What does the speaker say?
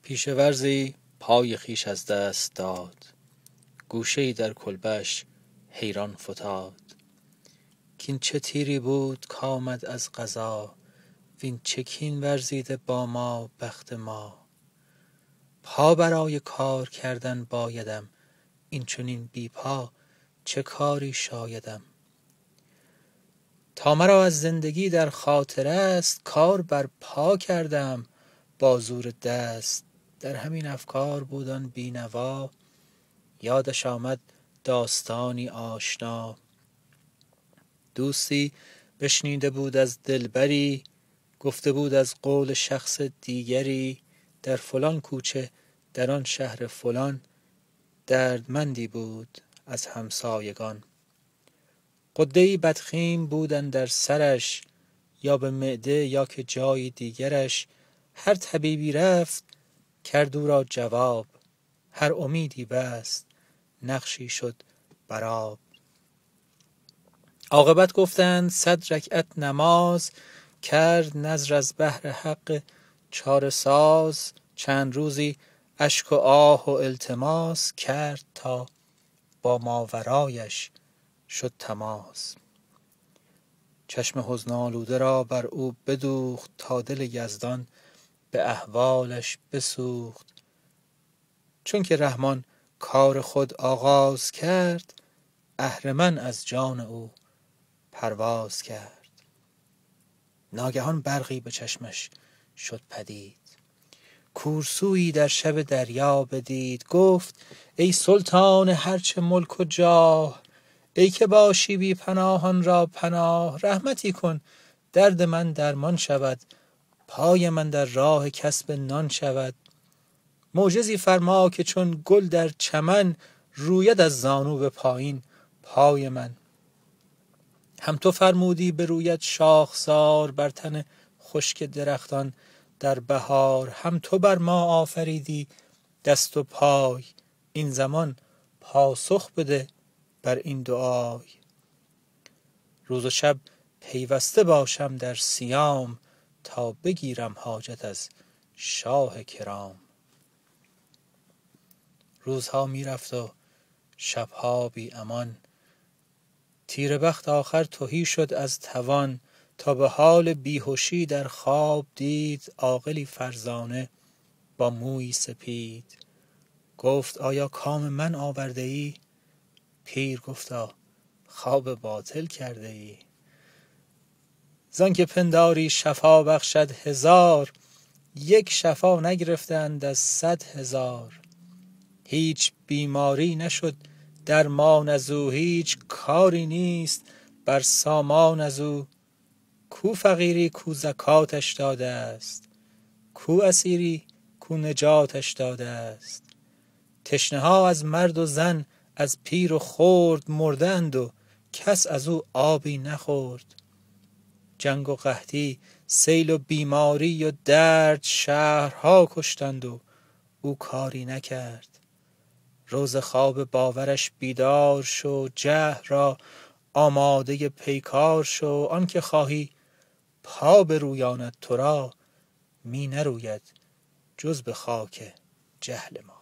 پیشورزی پای خویش از دست داد، گوشه‌ای در کلبه‌اش حیران فتاد. کین چه تیری بود کآمد از قضا، وین چه کین ورزیده با ما بخت ما. پا برای کار کردن بایدم، این چنین بی پا چه کاری شایدم. تا مرا از زندگی در خاطر است، کار بر پا کردم با زور دست. در همین افکار بود آن بینوا، یادش آمد داستانی آشنا. دوستی بشنیده بود از دلبری، گفته بود از قول شخص دیگری. در فلان کوچه در آن شهر فلان، دردمندی بود از همسایگان. غده‌ای بدخیم بود اندر سرش، یا به معده یا که جای دیگرش. هر طبیبی رفت کرد او را جواب، هر امیدی بست نقشی شد بر آب. عاقبت گفتند 100 رکعت نماز، کرد نذر از بهر حق چاره ساز. چند روزی اشک و آه و التماس، کرد تا با ماورایش شد تماس. چشم حزن آلوده را بر او بدوخت، تا دل یزدان به احوالش بسوخت. چون که رحمان کار خود آغاز کرد، اهرمن از جان او پرواز کرد. ناگهان برقی به چشمش شد پدید، کورسویی در شب دریا بدید. گفت ای سلطان هرچه ملک و جاه، ای که باشی بی پناهان را پناه. رحمتی کن درد من درمان شود، پای من در راه کسب نان شود. معجزی فرما که چون گل در چمن، روید از زانو به پایین پای من. هم تو فرمودی بروید شاخسار، بر تن خشک درختان در بهار. هم تو بر ما آفریدی دست و پای، این زمان پاسخ بده بر این دعای. روز و شب پیوسته باشم در صیام، تا بگیرم حاجت از شاه کرام. روزها می رفت و شبها بی امان، تیره بخت آخر تهی شد از توان. تا به حال بیهوشی در خواب دید، عاقلی فرزانه با مویی سپید. گفت آیا کام من آورده ای؟ پیر گفتا خواب باطل کرده ای. زان که پنداری شفا بخشد 1000، یک شفا نگرفتند از 100,000. هیچ بیماری نشد درمان از او، هیچ کاری نیست بر سامان از او. کو فقیری کو زکاتش داده است، کو اسیری کو نجاتش داده است. تشنه ها از مرد و زن از پیر و خرد، مردند و کس از او آبی نخورد. جنگ و قحطی سیل و بیماری و درد، شهرها کشتند و او کاری نکرد. روز خواب باورش بیدار شو، جهل را آماده پیکار شو. آن که خواهی پا برویاند تو را، می نروید جز به خاک جهل ما.